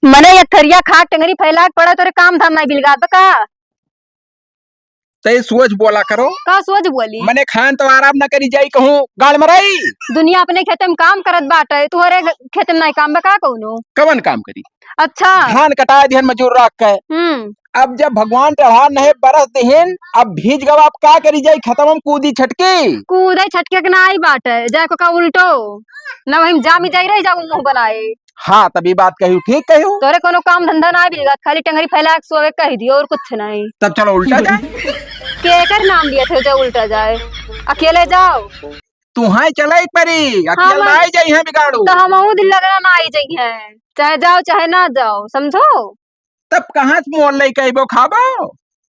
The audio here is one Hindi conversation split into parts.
मने ये थरिया खाट टंगरी फैला के पड़ा तोरे काम धाम नहीं बिलगात का। तय सोच बोला करो। का सोच बोली मने खान तो आराम न करी जाई कहूं गाड़ मराई। दुनिया अपने खेते में काम करत बाटे तुहरे खेते में नहीं काम बा का कौनो। कवन काम करी। अच्छा धान कटाए दिहन मजूर रख के। अब जब भगवान चढ़ा नहीं बरस दिहन अब भीज गवा आप का करी जाई खत्म कूदी छटकी कूदे छटके के ना आई बाटे जाए को का उल्टो न वही जामी जाई रही जाऊ मुंह बनाए। हाँ तभी बात कही ठीक कही तोरे कोनो काम धंधा ना बिलगात खाली टंगरी फैला के सोवे कह दियो और कुछ नहीं। तब चलो उल्टा जाए। केकर नाम लिए थे जो उल्टा जाए अकेले जाओ तू हाय चलाई परी अकेला आई जाई है बिगाड़ू तो हम दिल लगना ना आई जाई है चाहे जाओ चाहे ना जाओ समझो। तब कहाँ से मोल ले कहबो खाबो।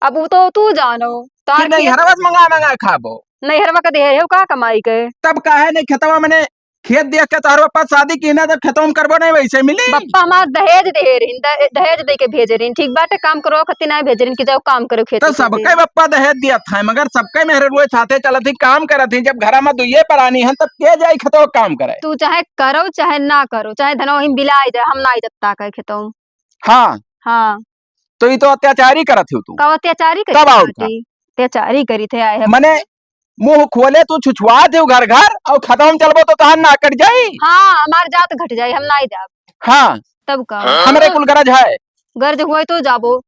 अब वो तो तू जानो कि नहीं हरवस मंगा मंगा खाबो नहीं हरवा का दे हो का कमाई के तब काहे नहीं खेतवा मैंने खेत देख के तार पापा शादी की ना जब खत्म करबो नहीं वैसे मिली। पप्पा हमार दहेज दे रही दहेज दे के भेज रही ठीक बाटे काम करो खती ना भेज रही कि जाओ काम करो खेत तो सबके पप्पा दहेज दिया था मगर सबके मेहर रुए साथे चलत थी काम करत थी जब घर में दुइये परानी है तब के जाई खतो काम करे। तू चाहे करो चाहे ना करो चाहे धनो हिम बिलाई जाए हम ना इज्जत का खेतों। हाँ हाँ तो ये तो अत्याचारी करत हो तू। का अत्याचारी करी तब आओ अत्याचारी करी थे आए मने मुंह खोले तू छुछुआ दे घर घर और खत्म चलबो तो तहन ना कट जाई। हाँ हमार जात घट जाई हम ना जाब। हाँ तब का हमरे कुल गरज है गर्ज हुए तो जाबो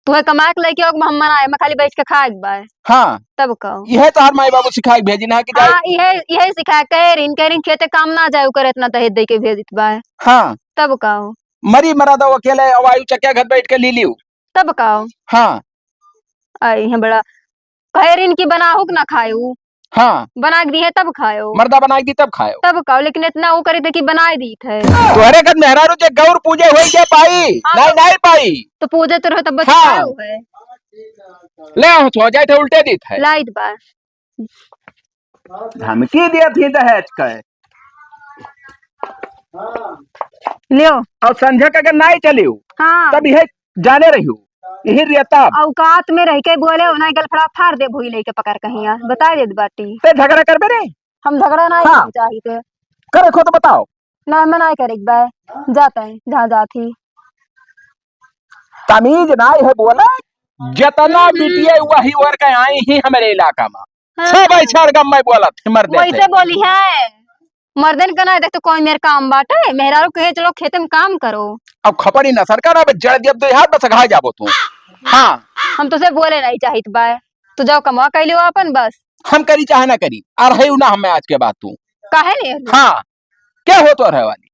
तू कमा के लेके हम मनाए मैं खाली बैठ के खाए बाय। हाँ तब का यह तो हर माई बाबू सिखा के भेजी ना कि हाँ यही सिखाए कह रही खेते काम ना जाए करे इतना दहेज दे के भेजित बाय। हाँ तब का मरी मरा दो अकेले वायु चक्या घर बैठ के ली लियो। तब का हाँ आई है बड़ा कह रही की बनाओ ना खाओ। हाँ बना दी है तब खाओ मर्दा बनाई दी तब खाओ तब खाओ लेकिन इतना वो करे थे कि बनाई दी थे तुम्हारे घर मेहरारू जे गौर पूजे होई के पाई हाँ, नहीं नहीं पाई तो पूजे तो रहो तब हाँ। है ले हो जाए थे उल्टे दी थे लाइट बार धमकी दिया थी दहेज के लियो और संझा के अगर नहीं चलियो हाँ तब यह जाने रही यही रहता औकात में रह के बोले हो ना गलफड़ा फाड़ दे भूई लेके पकड़ कहीं बता दे बाटी ते झगड़ा कर रे हम झगड़ा नहीं हाँ। चाहिए करे खो तो बताओ ना मैं नहीं करे बाय जाता है जहाँ जाती तमीज नहीं है बोला जितना बिटिया वही और के आई ही हमारे इलाका में सब छड़ गम मैं बोला थे मर्दे वैसे बोली है मर्दन का ना देख तो कोई मेरे काम बाटे मेहरारू कहे चलो खेत में काम करो अब खपरी न सरकार अब जड़ दिया तो हाथ बस घा जाबो तू। हाँ हम तो से बोले नहीं चाहिए बाय तू जाओ कमा कर लियो अपन बस हम करी चाहे ना करी और है ना हमें आज के बाद तू काहे नहीं हाँ क्या हो तो रहे वाली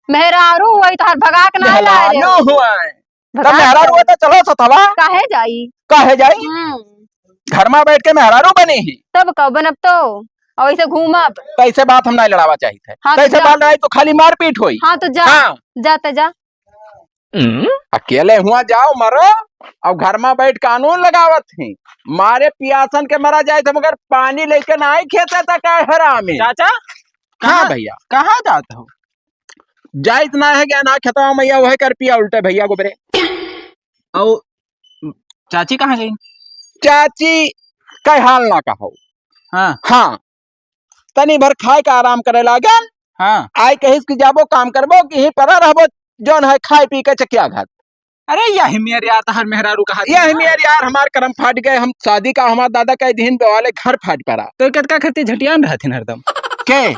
मेहरारू वही तार भगा के ना ला रे नो हुआ है तब मेहरारू है तो चलो सतवा काहे जाई काहे जाई घर में बैठ के मेहरारू बनी ही तब कब बनब तो और ऐसे घूमब कैसे बात हम नहीं लड़ावा चाहिए हाँ, कैसे बात लड़ाई तो खाली मारपीट हुई। हाँ तो जा हाँ। जाते जा अकेले हुआ जाओ मरो अब घर में बैठ कानून लगावत थी मारे पियासन के मरा जाए थे मगर पानी लेके ना आई खेते तक हरामी चाचा हाँ भैया कहाँ जाते हो जाए इतना है क्या ना खेतवा मैया वह कर पिया उल्टे भैया गोबरे और चाची कहाँ गई चाची कई हाल ना कहो हाँ हाँ तनी भर खाए का आराम करे लागल हाँ आई कहिस कि जाबो काम करबो कि यहीं पर रहबो जौन है खाए पी के चकिया घर। अरे यही मेरे यार हर मेहरारू कहा यह मेरे यार हमार कर्म फाट गए हम शादी का हमार दादा का दिन वाले घर फाट पड़ा तो कतका खती झटियान रहती हरदम के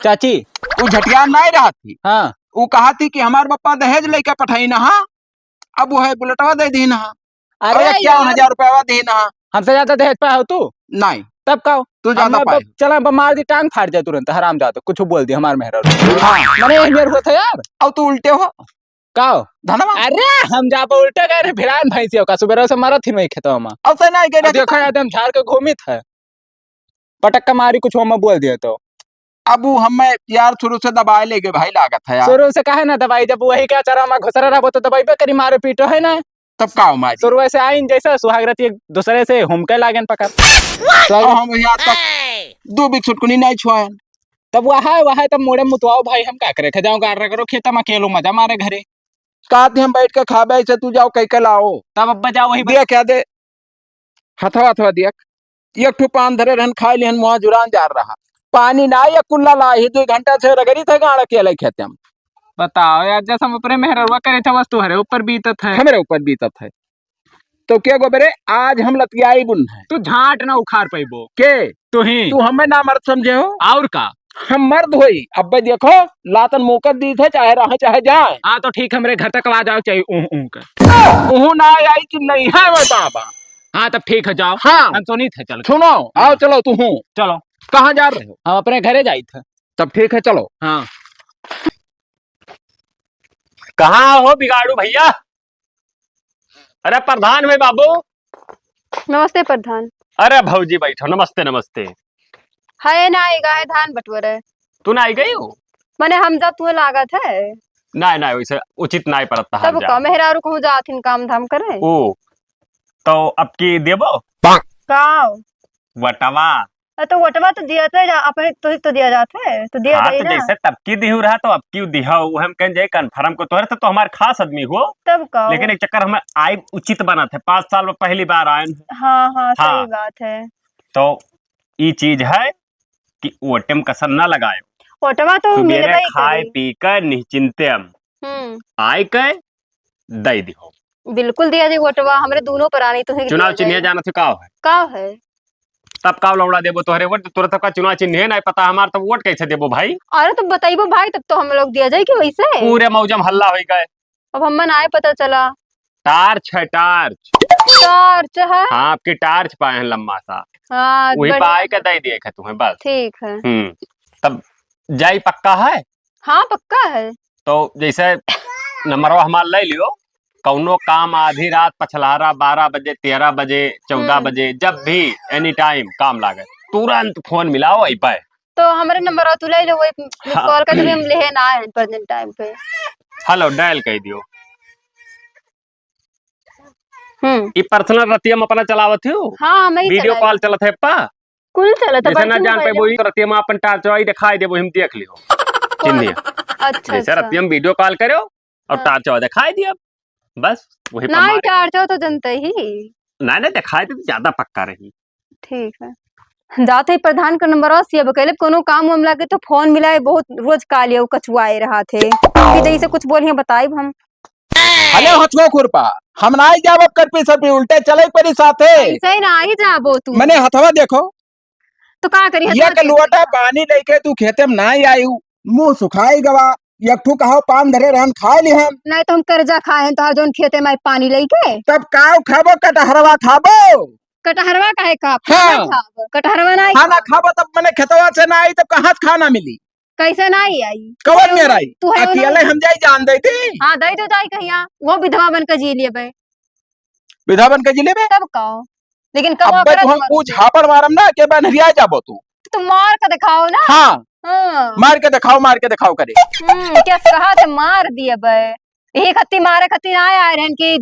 चाची वो झटिया नहीं रहा थी हाँ वो कहा थी कि हमार पप्पा दहेज लेके पठाई ना अब वो है बुलेटवा दे दी ना अरे 51,000 रुपया दे ना हमसे ज्यादा दहेज पाया हो तू नहीं तब का तू ज्यादा पाए चला मार दी टांग फाड़ जाए तुरंत हराम जाते कुछ बोल दी हमारे मेहरारू हाँ मैंने मेरे को था यार अब तू उल्टे हो का धनवा अरे हम जा उल्टे गए भिरान भैंसी का सुबह से मारा थी वही खेतवा में अब से नहीं गए देखा एकदम झाड़ के घूमी था पटक मारी कुछ हम बोल दिया तो अब हमें यार शुरू से दबाए लेके भाई लागत है यार शुरू से कहे ना दवाई जब वही क्या चरा में घुसरा रहा तो दवाई पे करी मारे पीटो है ना तब का हमारी शुरू से आइन जैसा सुहागरत एक दूसरे से हुमके लागन पकड़ हम यहाँ तक 2 बिक छुटकुनी नहीं छुआए तब वह तब मोड़े मुतवाओ भाई हम का करे जाओ गाड़ करो खेता में अकेलो मजा मारे घरे कहते हम बैठ के खाबे से तू जाओ कई के लाओ तब अब्बा जाओ वही दिया क्या दे हथवा हथवा दिया एक ठो पान धरे रहन खाई लेहन मुआ जुरान जार रहा पानी ना या कुल्ला ला ही 2 घंटा से रगड़ी थे गाड़ के खेते हम बताओ यार, जैसा हम अपने मेहरवा करे थे वस्तु हरे ऊपर बीतत है। हमारे ऊपर बीतत है तो क्या गोबरे आज हम लतियाई बुन है तू झाट ना उखाड़ पैबो के तू ही तू हमें ना मर्द समझे हो। और का हम मर्द होई अब भाई देखो लातन मोकत दी थे चाहे रहे चाहे जाए। हाँ तो ठीक है, मेरे घर तक आ जाओ चाहिए का। उहु ना आई कि नहीं है वो बाबा। हाँ तब ठीक है, जाओ। हाँ हम तो नहीं थे, चल सुनो आओ चलो तू हूँ चलो। कहाँ जा रहे हो। हम अपने घरे जाई थे। तब ठीक है चलो। हाँ कहाँ हो बिगाड़ू भैया? अरे प्रधान में बाबू। नमस्ते प्रधान। अरे भौजी बैठो, नमस्ते नमस्ते। है ना आएगा है धान बटोरे। तू ना आई गई हो? मने हम जा तू लागत है ना ना वैसे उचित ना पड़ता तब का मेहरारू कहूँ जाथिन काम धाम करे। ओ तो अब की देबो काव वटवा। तो वटवा तो दिया था अपने तो दिया जाता है तो दिया हाँ जाए तो ना। जैसे तब की दिहू रहा तो अब की दिहा वो हम कह जाए कन्फर्म को तोहरे तो हमारे खास आदमी हो। तब का लेकिन एक चक्कर हमें आई उचित बना थे, 5 साल में पहली बार आए। हाँ हाँ हाँ। सही बात है। तो ये चीज है कि ओटम कसर न लगाए, वटवा तो सुबेरे मिलबे ही खाए करी। पी कर निश्चिंतम आय के दई दिहो। बिल्कुल दिया जी वटवा हमरे दोनों प्राणी तो है चुनाव चिन्ह जाना थे का है का है। तब का लौड़ा देबो तोहरे वोट तुरंत का चुनाव चिन्ह नहीं पता हमार तो वोट कैसे देबो भाई। अरे तो बताइबो भाई तब तो हम लोग दिया जाए कि वैसे पूरे मौजम हल्ला हो गए। अब हमन आए पता चला टार्च है टार्च। टॉर्च है। हाँ आपकी टार्च पाए हैं लम्बा सा, हाँ वही बढ़िया। पाए के दे दिए तुम्हें बस। ठीक है। तब जाई पक्का है। हाँ पक्का है। तो जैसे नंबरवा हमार ले लियो, कौनो काम आधी रात पछलारा 12 बजे 13 बजे 14 बजे जब भी एनी टाइम काम लागे तुरंत फोन मिलाओ आई पाए। तो हमारे नंबर तू ले लो वही मिस हाँ। कॉल का जब हम लेहे ना आए प्रेजेंट टाइम पे। हेलो डायल कह दियो। ये पर्सनल रतियम अपना चलावत हो। हाँ मैं वीडियो कॉल चलत है पा कुल चला जैसे ना जान पे वही रतियम अपन टार्च आई दिखाई देबो हम देख लियो चिन्ह। अच्छा जैसे अच्छा रतियम वीडियो कॉल करो और टार्च आई दिखाई दिया बस वही ना ही टार्च हो तो जनते ही ना ना दिखाई दे ज्यादा पक्का रही। ठीक है। जाते ही प्रधान का नंबर से अब कहले कोनो काम हम लागे तो फोन मिलाए बहुत रोज कालियो कछुआए रहा थे कि जैसे कुछ बोलिए बताई हम। अरे हथुआ खुरपा हम ना ही जाब कर पी सब उल्टे चले परी साथे। ऐसे ही ना ही जाबो तू मैंने हथवा देखो तो का करी ये के लोटा पानी लेके तू खेते में ना ही आई मुंह सुखाई गवा यकठू कहो पान धरे रहन खा ली हम। नहीं तो हम कर्जा खाए तो जोन खेते में पानी लेके तब काव खाबो कटहरवा खाबो। कटहरवा काहे का हाँ। कटहरवा ना खाना खाबो तब मैंने खेतवा से ना आई तब कहाँ से खाना मिली। कैसे ना आई कवन में आई तू है अकेले हम जाई जान दे थी। हाँ दई तो जाई कहिया वो विधवा बन के जी लिए बे विधा बन के जिले में तब कहो लेकिन कब अब तू हम कुछ झापड़ मारम ना के बनरिया जाबो तू। तुम मार के दिखाओ ना। हाँ हाँ। मार के दिखाओ करे। क्या कहा थे मार दिए बे यही खत्ती मारे खत्ती ना आए रहन की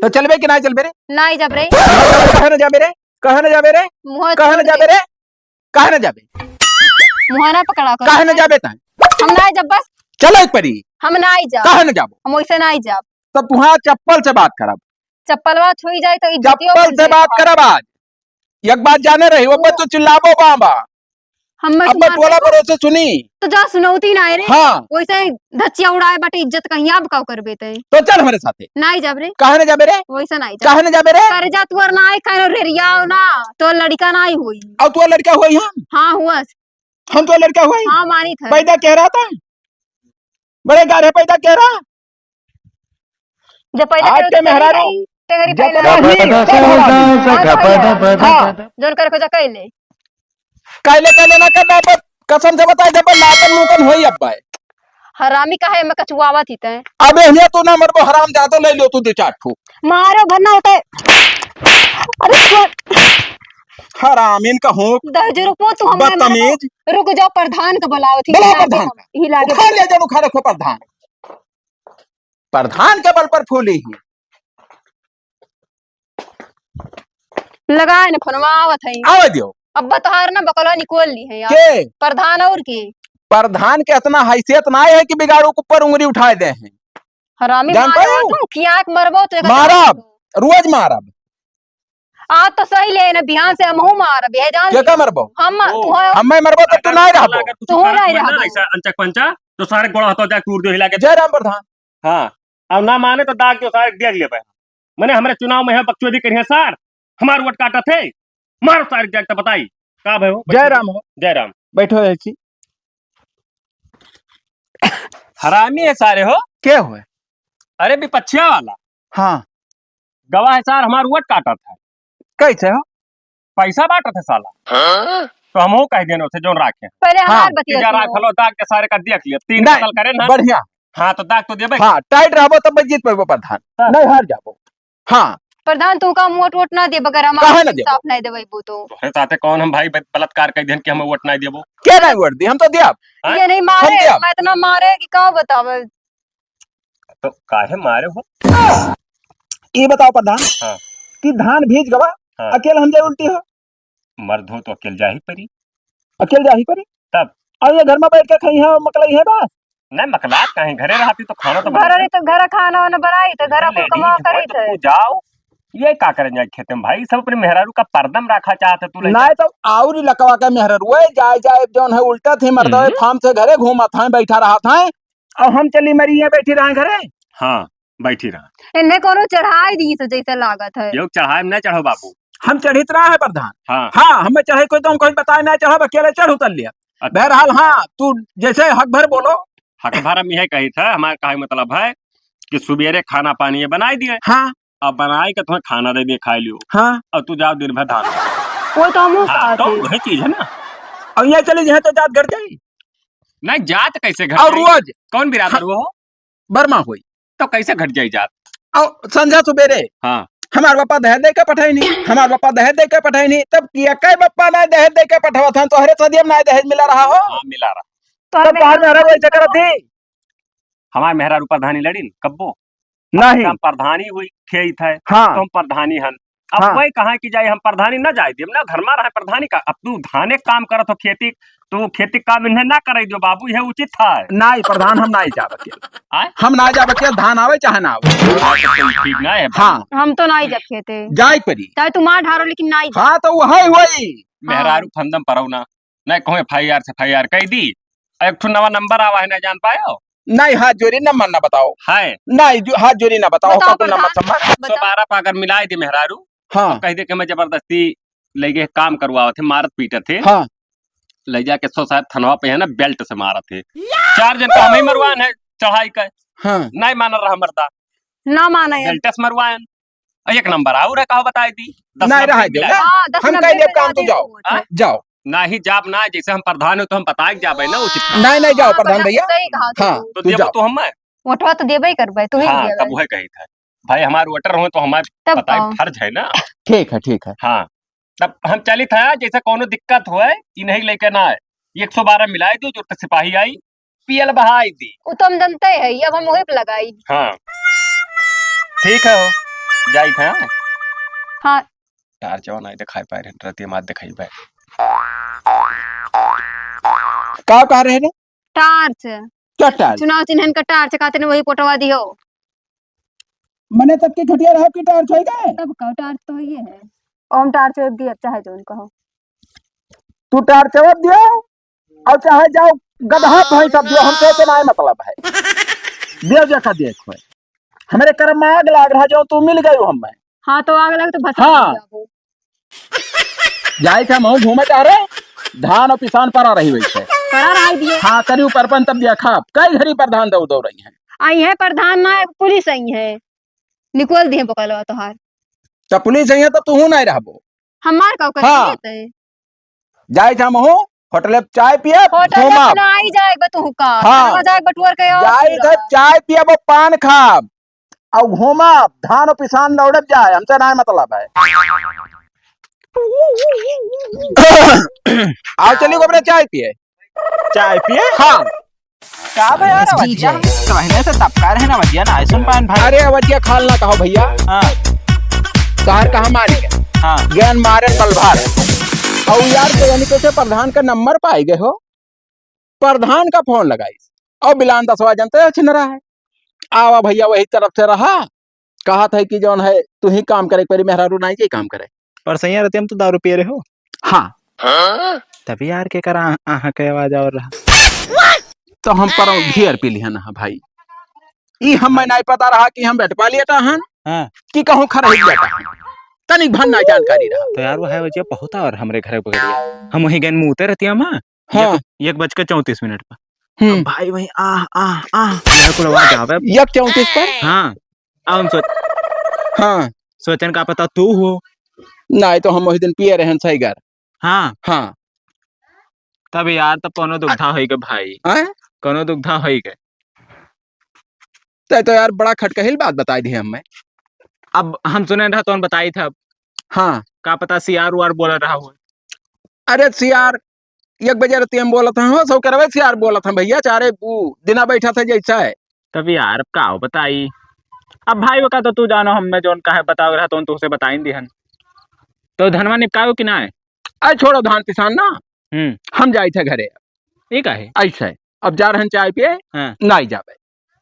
तो चलबे कि ना चलबे रे ना ही जब रे कहे न जाबे रे कहे न जाबे रे मुँह कहे न जाबे रे कहे न जाबे मुँह ना पकड़ा कर कहे न जाबे ता हम ना ही जब बस चलो एक परी हम ना ही जा कहे न जाबो हम वैसे ना ही जा तब तुहा चप्पल से बात करब। चप्पलवा छुई जाए तो चप्पल से बात करब आज एक बात जाने रही वो तो चिल्लाबो बाबा हम अब टोला भरोसे सुनी तो जा सुनौती ना रे। हाँ वैसे धचिया उड़ाए बटे इज्जत कहीं आप काव करबे ते तो चल हमारे साथे ना ही जब रे कहे न जाबे रे वैसे ना ही जा कहे न जाबे रे कर्जा तुअर ना ही खाए रेरियाओ ना तो लड़का ना ही हुई। और तू लड़का हुई हाँ हुआ हम तो लड़का हुई हाँ मानी था पैदा कह रहा था बड़े गारे पैदा कह रहा जब पैदा आज करो के तो मेहरारू तेरी जितना पहले ही जोन कर को जा कैले कहले ना करना पर कसम से बता जब लातन मुकन होई अब भाई हरामी काहे में कछुआवा थी ते अबे ये तू ना मरबो हराम जातो ले लो तू दो चार ठू मारो भरना होता है। अरे हराम इनका हूँ दहज रुको तू हम बदतमीज रुक जाओ प्रधान का बुलाओ थी बुलाओ प्रधान ही लागे उखाड़ ले जा उखाड़ रखो प्रधान के बल पर फूली ही लगाए न फोनवा आवत है आवे दियो अब्बा तोहार ना बकलवा निकोल ली है यार के प्रधान और की प्रधान के इतना हैसियत ना है कि बिगाड़ू के ऊपर उंगली उठाए दे हैं। हरामी जान मारो पायो? तू किया मरबो तो मारब रोज मारब आज तो सही ले ना बिहान से हमहू मारब ये जान के का मरबो हम तू हमें मरबो तो तू ना रहबो तू नहीं रहबो अंचक पंचा तो सारे गोड़ा हतो जाके टूर दो हिला के। जय राम प्रधान। हाँ, अब ना माने तो दाग दो सारे देख ले। मैंने हमारे चुनाव में है बकचोदी करिए सार, हमारे वोट काटा थे, मारो सारे जाके तो बताई का भाई हो। जय राम हो। जय राम। बैठो ऐसी। हरामी है सारे हो। क्या हुआ? अरे विपक्षिया वाला। हाँ, गवाह है सार, हमारा वोट काटा था। कैसे हो? पैसा बांटा था साला। तो हम कह देने उसे जोन राखे। पहले हाँ, हमार बतिया जरा सुनो। खलो दाग के सारे का देख लिया, 3 नहीं, कतल करे ना। बढ़िया। हाँ तो दाग तो देबे। हाँ, टाइट रहो तब जीत पाबो प्रधान। हाँ। नहीं हार जाबो। हाँ, प्रधान तू का वोट वोट ना दे बगैर काहे हमारे ना देबो? इंसाफ नहीं देबे वो तो। तोहरे साथे कौन हम भाई बलात्कार कर देन कि हम वोट नहीं देबो। क्या नहीं वोट दी? हम तो दिया। हाँ? ये नहीं मारे, हम क्या? मैं इतना मारे कि का बतावे। तो काहे मारे हो। ये बताओ प्रधान। हाँ। कि धान भीज गवा। हाँ। अकेले हम जाए उल्टी हो। मर्द हो तो अकेल जा ही परी। अकेले जा ही परी। तब और ये घर में बैठ के खाई है और मकलई है बस। नहीं मकलात कहीं घरे रहती तो खाना तो घर रही तो घर खाना वाना बनाई तो घर को कमा करी थे। तू जाओ, ये का करे जाए खेते में भाई, सब अपने मेहरारू का परदम रखा चाहते तू। नहीं तो आउरी लकवा के मेहररुए जाए जाए जौन है उल्टा थी मर्दवे फार्म से घरे घूमा था, बैठा रहा था और हम चली मरी है बैठी रहे घरे। हाँ बैठी रहा। इन्हें कोनो चढ़ाई दी तो जैसे लागत है। योग चढ़ाए में नहीं चढ़ो बाबू। हम चढ़ित रहा है प्रधान। हाँ। हाँ, हमें चाहे कोई तो कोई बताए ना चढ़ा अकेले चढ़ उतर लिया। अच्छा। बहरहाल हाँ, तू जैसे हक भर बोलो। हक भर हम यही कही था, हमारा कहे मतलब है कि सुबेरे खाना पानी ये बनाई दिए। हाँ अब बनाई के तुम्हें खाना दे दिए खाई लियो। हाँ, और तू जाओ दिन भर धान। वो तो हम हाँ, तो वही चीज है ना। और ये चली जाए तो जात घर जाई। नहीं जात कैसे घट और जाई? रोज कौन बिरादर वो हो? बर्मा हुई तो कैसे घट जाई जात? और संध्या सुबेरे हाँ। हमार बापा दहेज दे के पठाई नहीं, हमार बापा दहेज दे के पठाई नहीं, तब किया कई बापा ना दहेज दे के पठावा था तो हरे सदिया में ना दहेज मिला रहा हो। हाँ मिला रहा। तो बाहर में हरा वैसे करत थी। हमारे मेहरारू प्रधानी लड़ी न, कब्बो नहीं। हम प्रधानी हुई खेई थे। हाँ। तो हम प्रधानी हन। अब हाँ। वही कहा कि जाए हम प्रधानी न जाए दियो ना, घर में रहे प्रधानी का। अब तू धाने काम करत हो खेती, तो खेती काम इन्हें ना करे दियो बाबू, यह उचित था। नहीं प्रधान, हम नहीं जाब अकेले। आए? हम ना जाब अकेले, धान आवे चाहे ना आवे। ठीक ना है। हाँ, हम तो नहीं जब खेते जाई परी। चाहे तुम मार ढारो लेकिन नहीं जा। हाँ तो वही वही मेहरारू फंदम परौना नहीं कहूँ FIR से FIR कह दी। एक ठो नवा नंबर आवा है ना, जान पायो? नहीं, हाथ जोड़ी नंबर ना बताओ। है नहीं हाथ जोड़ी ना बताओ। बताओ कौन नंबर संभाल? 112 पर अगर मिलाए दी मेहरारू, हाँ कह दे कि मैं जबरदस्ती ले गए काम करवा थे, मारत पीटे थे। हाँ, ले जाके 100 शायद थनवा पे है ना बेल्ट से मारा थे। 4 जन को हम ही मरवान है चढ़ाई का। हाँ। नहीं मान रहा मरदा, ना माना यार। बेल्ट से मरवान। एक नंबर आओ रे कहो बताई दी। 10 नहीं नंबर रहा मिला। दो ना। हाँ, 10 हम नब्बे कह लिए पे काम तो ज्यादा जाओ। वोट है। जाओ। ना ही जाब ना, जैसे हम प्रधान हो तो हम बताए जाबे ना उचित। नहीं नहीं जाओ हाँ, प्रधान भैया। सही कहा हाँ, तू। तो तू देबो जाओ। तो हम वोटवा तो देबे ही करबे, तू ही हाँ, देबे। तब वह कही था भाई हमारे वोटर हो तो हमारे तब बताए कहो। फर्ज है ना। ठीक है ठीक है। हाँ तब हम चली था, जैसे कोनो दिक्कत हुए इन्हें लेके ना आए। 112 मिलाई दी, जो सिपाही आई PL बहाई दी। वो तो हम जनते है, अब हम वही पे लगाई। हाँ ठीक है हो जाई था। हाँ टार जवान आई दिखाई पाए रहे, रतिया मात दिखाई पाए। का कह रहे हैं? टार्च क्या टाल? चुनाव चिन्हन का टार्च कहते ने वही पोटवा दियो। मने तब की खटिया रहा की टाल छोड़ गए। तब का टार्च तो ये है। ओम टार्च दिया चाहे जो उनको हो। तू टार जवाब दियो और चाहे जाओ गधा भाई सब दियो, हमसे तो नहीं मतलब है। दियो जखा देखो हमारे कर्म में आग लाग रहा जो तू मिल गई हम में। हाँ तो आग लग तो भसा हाँ। जाबो। जाए थे हम घूमे जा रहे धान और किसान पर आ रही वैसे। करा रहा दिए। हाँ करी ऊपर तब देखा कई घड़ी प्रधान दौड़ दौड़ रही है। आई है प्रधान ना पुलिस आई है, निकोल दिए बकलवा तोहार। तो पुलिस है तो तू नहीं रहबो। हमार का कर हाँ। देते जाए थे हम होटल चाय पिए होटल घूमा। में ना आई जाए बतू का। हाँ। घरवा जाए बटुअर के और जाए थे चाय पिए वो पान खाब और घूमा धान और किसान दौड़ब जाए, हमसे नहीं मतलब है। आओ चलिए गोबरे चाय पिए। चाय पिए हाँ। का भाई यार वजिया कहने से तबका रहे ना वजिया ना ऐसन पान भाई। अरे अवधिया खाल ना कहो भैया। हाँ कहर कहा मारे गए हाँ ज्ञान मारे पलभार। और यार तो यानी कैसे प्रधान का नंबर पाए गए हो, प्रधान का फोन लगाई और बिलान 10वां जनता है छिन रहा है। आवा भैया वही तरफ से रहा, कहा था कि जौन है तू ही काम करे, परी मेहरारू नहीं जी काम करे। पर सही रहते हम तो दारू पिए रहे हो। हाँ तभी यार के करा आहा के आवाज और रहा। तो हम पर घेर पी लिहन हा भाई। ई हमें नहीं पता रहा कि हम बैठ पा लिया हन हाँ कि कहूँ खरहित जाता हन। तनिक भन ना जानकारी रहा। तो यार वो है वजह बहुत और हमरे घर पकड़िया हम वही गन मुँह उतर रहती हम हाँ 1:34 पर हम्म भाई वही मेरे को आवाज आवे 1:34 पर। हाँ अब हम हाँ सोचन का पता तू हो नहीं तो हम वही दिन पिए रहन सही घर। हाँ हाँ तब यार तब कोनो दुग्धा होई के भाई हैं? कोनो दुग्धा होई के तो यार बड़ा खटकहिल बात बताई दी हमें। अब हम सुने रहा तो बताई था हाँ का पता सियार उआर बोल रहा हो अरे सियार 1 बजे रती हम बोला था हो सब करवे सियार बोला था भैया चारे दिना बैठा था जैसा है। तब यार का हो बताई अब भाई वो का तो तू जानो हमें जोन का है बताओ रहा तो उसे बताई दिहन तो धनवा निपकायो कि ना है अरे छोड़ो धान किसान ना हम जाए थे घरे ठीक है ऐसा अब जा रहे चाय पिए। हाँ नहीं जावे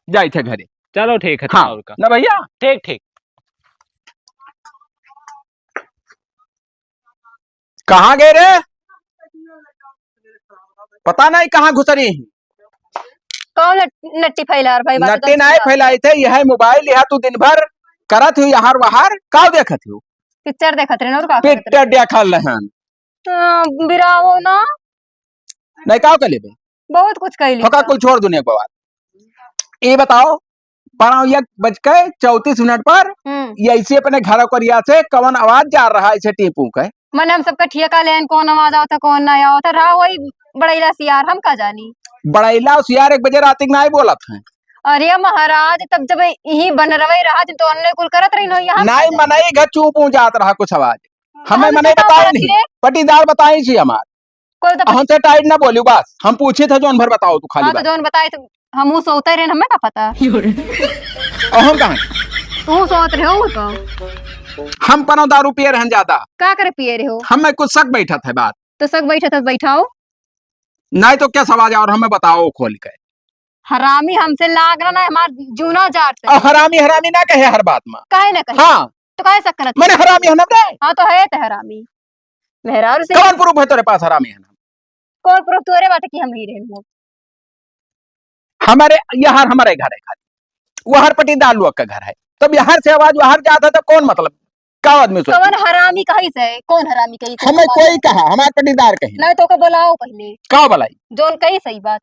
जाए थे घरे। चलो ठीक है हाँ ना भैया ठीक ठीक कहाँ गए रे पता नहीं कहाँ घुसरी। कौन नट्टी फैला भाई बात नट्टी नहीं फैलाई थे यह मोबाइल यह तू दिन भर करत हुई यहाँ वहार का देखत हूँ पिक्चर देखत रहे और का पिक्चर देखल रहन बिरावो ना नहीं का कर लेबे बहुत कुछ कहली होका कुल छोड़ दुनिया के बात। ये बताओ 1:34 पर ये ऐसे अपने घर करिया से कवन आवाज जा रहा है टीपू के मन हम सबका ठिया लेन कौन आवाज आवता कौन ना आवता रहा वही बड़ैला सियार हम का जानी बड़ैला सियार 1 बजे रात नहीं बोला था। अरे महाराज तब जब यही बन रवे रहा तो अन्य कुल करत रही नो यहाँ नहीं मनाई घर चुप जात रहा कुछ आवाज हमें हम मने से का बताई करत नहीं रे? पटीदार बताई छी हमार कोई तो हमसे टाइट ना बोली बस हम पूछे थे जोन भर बताओ तू खाली हाँ तो जोन बताए तो हम सोते रहे हमें का पता और हम कहाँ तू सोत रहे हो तो हम पनो दारू पिए रहन ज्यादा का करे पिए रहे हो हमें कुछ शक बैठा था बात तो सब बैठा था बैठाओ नहीं तो क्या सवाल और हमें बताओ खोल के। हरामी हमसे लाग रहा ना हमार जूना जाट और हरामी हरामी ना कहे हर बात में काहे ना कहे हाँ तो काहे शक करत मैंने हरामी है ना हाँ तो है ते हरामी मेहरारू से कौन प्रूफ है तेरे पास हरामी है ना कौन प्रूफ तोरे बाटे की हम ही रहे हो हमारे यहाँ हमारे घर है खाली वो हर पटीदार लोग का घर है तब यहाँ से आवाज बाहर जाता तो कौन मतलब क्या आदमी सोचता कौन हरामी कहीं से कौन हरामी कहीं से हमें कोई कहा हमारे पटीदार कहीं नहीं तो को बुलाओ पहले का बलाई जोन कही सही बात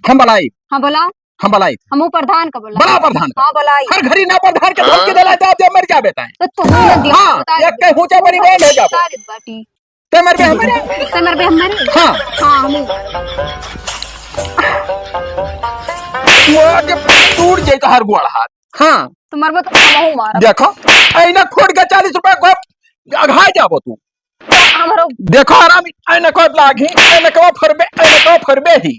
हम बलाई हाँ बुलाओ हम बलाई हमू प्रधान का बुलाओ बड़ा प्रधान का हाँ बुलाई हर घड़ी ना प्रधान के धमकी देला जब मर जाबे ताए तो तुम्हें दिया हाँ एक के ऊंचा परिवार है जाबो बाटी ते मर बे हमारे तमर बे हमारे हाँ हाँ हमू वो जब टूट जाए तो हर गुआड़ हाथ हाँ तुम्हारे में तो हमहू मारा देखो ऐना खोट के 40 रुपए को अघा जाबो तू हमरो देखो हरामी ऐना को लागी ऐना को फरबे ही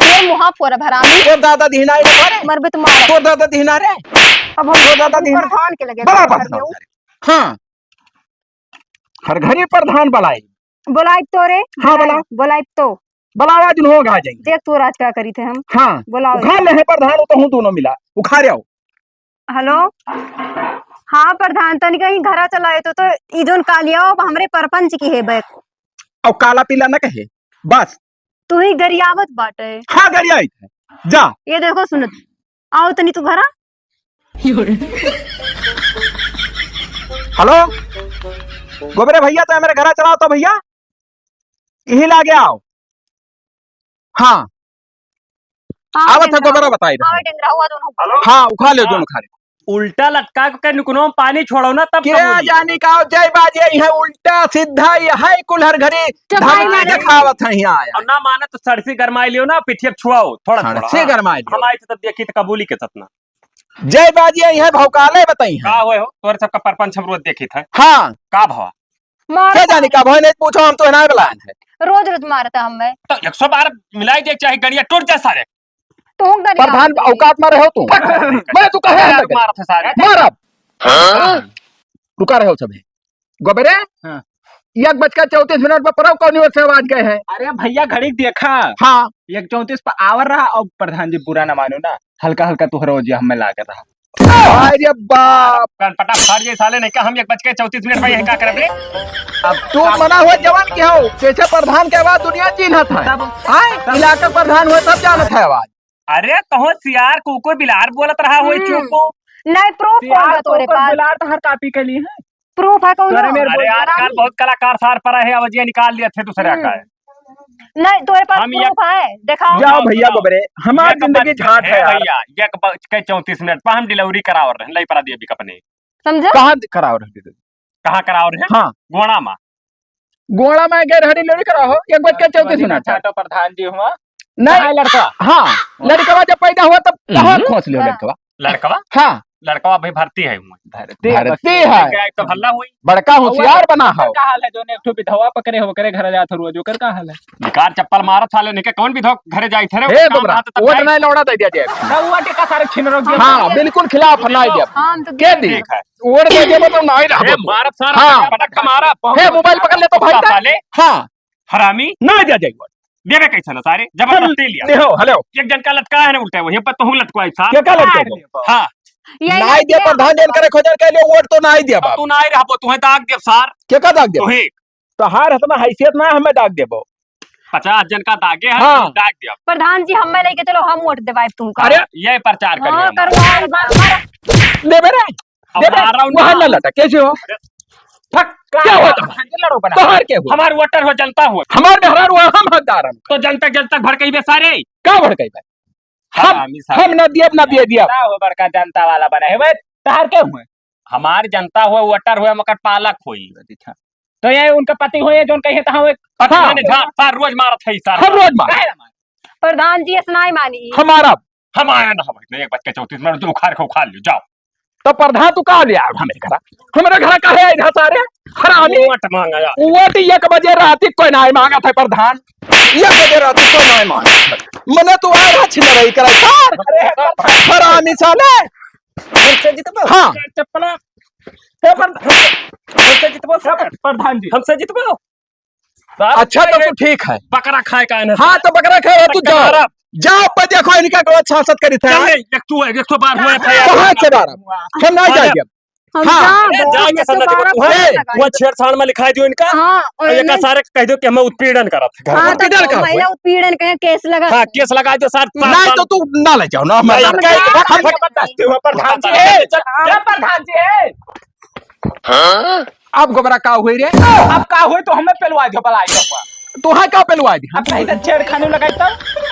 ये मुहा पर हरामी तोर दादा दीना है रे मरबे तुम्हारा तोर दादा दीना रे अब हम तोर दादा दीना प्रधान के लगे बड़ा प्रधान हाँ हर घड़ी प्रधान बलाई बुलाई तो रे हाँ बुलाई तो बलावा दिन हो गा जाएंगे देख तू राज क्या करी थे हम हाँ बुलाओ उखाड़ ले है प्रधान तो हूँ दोनों मिला उखाड़ आओ हेलो हाँ प्रधान तनी कहीं घरा चलाए तो ई जोन कालिया हमरे परपंच की है बैक और काला पीला न कहे बस तू ही गरियावत बाटे हाँ गड़िया जा ये देखो सुनत आओ तनी तू घरा हेलो गोबरे भैया तो मेरे घर चलाओ तो भैया यही लागे आओ हाँ आवत है गोबरा बताई हाँ उखा ले दोनों खारे उल्टा लटका के नुकनो में पानी छोड़ो ना तब क्या जानी का जय बाजे यह उल्टा सीधा यह कुल्हर घरे धमकी दिखावत है यहाँ आया और ना माने तो सरसी गरमाई लियो ना पिठिया छुआओ थोड़ा थोड़ा से गरमाई हम आए थे तब देखी तो कबूली के सतना जय बाजे यह भौकाले बताई का होए हो तोरे सबका परपंच हम रोज देखी था हाँ का भवा क्या जानी का भाई नहीं पूछो हम तो ना बुलाए है रोज रोज मारता हमें तो 112 मिलाई दे चाहे गड़िया टूट जाए सारे तो प्रधान औकात में रहो तू मैं तू कहे मार थे सारे मार रुका रहे हो सभी गोबरे 1:34 पर परव कौन से आवाज गए हैं अरे भैया घड़ी देखा हाँ 1:34 पर आवर रहा और प्रधान जी बुरा ना मानो ना हल्का हल्का तुहरा हो हमें लागे रहा अरे बाप, पटा फाड़ जे साले नहीं का हम 1:34 भाई यही का करब रे। अब तू मना हुआ जवान क्या हो, कैसे प्रधान के आवाज दुनिया चिन्हत है। आए इलाका प्रधान हुए सब जानत है आवाज। अरे कहो सियार कुकुर बिलार बोलत रहा होई चुपो। नहीं प्रूफ कौन बा तोरे पास? बिलार तो हर कापी के लिए है। प्रूफ है कौन? अरे आजकल बहुत कलाकार सार पर है, अवजिया निकाल लिए थे दूसरे का है। नहीं तोरे पास हम प्रूफ है, दिखाओ। जाओ भैया गोबरे, हमारी जिंदगी झाट है यार। भैया 1:34 पर हम डिलीवरी कराओ रहे लई पड़ा दिए भी कपने। समझे? कहाँ कराओ रहे थे? कहाँ कराओ रहे? हाँ गोणा में। गोड़ा में गए हरी लोरी कराओ 1:34 तो प्रधान जी हुआ नहीं लड़का। हाँ लड़का जब पैदा हुआ तब कहाँ खोस लियो लड़का? लड़कवा हाँ लड़कवा भाई भर्ती है भर्ती है, क्या एक तो हल्ला हुई। बड़का होशियार बना हो। का हाल है जो ने एक ठो विधवा पकड़े हो करे घर जात रोज ओकर का हाल है? बेकार चप्पल मारत साले ने के कौन भी धो घरे जाई थे रे। हे काम दुबरा रहत तब वो जाई। नहीं लौड़ा दे दिया जाए। रउआ टिका सारे छिन रोग दिया। हाँ बिल्कुल खिलाफ नहीं दिया। हम तो के दी ठीक है। ओर दे दिया मतलब नहीं हे रहा। मारत सारा हाँ। पटक मारा। हे मोबाइल पकड़ ले तो भाई साले हाँ हरामी नहीं दिया जाएगा। देवे कैसे ना सारे जबरदस्ती लिया। देखो हेलो एक जन का लटका है ना उल्टा वही पर तो लटकाई साहब। क्या लड़के को हां नहीं दिया प्रधान जन करे खोजन के लिए वोट तो नहीं दिया बाप। तू ना आई रहबो तू है दाग देव सार क्या का दाग दे तू ही तो हार हतना हैसियत ना हमें दाग देबो। 50 जन का दागे है हाँ। तो दाग दिया। प्रधान जी हमें लेके चलो, हम वोट देवाइब तुमका। अरे ये प्रचार करिए हाँ हम। करवाओ। दे बेरे अब दे मारा उन्हें। वहां ना लटा कैसे हो? फक क्या हुआ तुम्हारा? लड़ो बना बाहर के हुआ हमार वोटर हो जनता हो हमारे में हरार हुआ हम हकदार तो जनता भर कई बे सारे का भड़ गई भाई हरामी सारे। हम ना दिया का हो बड़का जनता वाला बना है भाई तहार के हुए? हमार जनता हुए वोटर हुए मकर पालक हुई। तो ये उनका पति होए जोन कहे ता हुए पता नहीं झाड़ सार रोज मारत है सार। हम रोज मार प्रधान जी सुनाई मानी। हमारा हम आया ना हम 1:34 मिनट जो उखाड़ के उखाड़ लियो जाओ। तो प्रधान तू का लिया हमारे घर का है इधर सारे हरामी वोट मांगा यार। वोट 1 बजे रात कोई नहीं मांगा था प्रधान 1 बजे रात कोई नहीं मांगा मने तू आ रहा छिन रही करे सर हरामी साले। हमसे जितबो हाँ चप्पल हे हमसे जितबो प्रधान जी हमसे जितबो। अच्छा तो तू ठीक है। बकरा खाए का है हाँ तो बकरा खाए तू जाओ जाओ पर देखो इनका गलत शासक करी था एक तो बार हुआ कहाँ से बारह हम नहीं जाएंगे हम हाँ, जाएंगे सब वो छेड़छाड़ में लिखा दियो इनका हाँ और ये का सारे कह दो कि हमें उत्पीड़न करत है हाँ उत्पीड़न तो का महिला उत्पीड़न के केस लगा। हाँ केस लगा दो सर। नहीं तो तू ना ले जाओ ना हम प्रधान जी अब गोबरा का हुई रे अब का हुए तो हमें पेलवा दो बलाई तू है का पेलवा दी अब नहीं तो छेड़खानी लगाई तो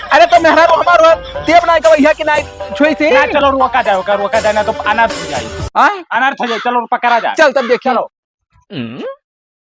अरे तो मेहरा हमारो देव नहीं का भैया की नहीं छुई थी ना चलो रोका जाए ना तो अनर्थ हो जाए हाँ? अनर्थ हो जाए चलो पकड़ा जाए चल तब देख चलो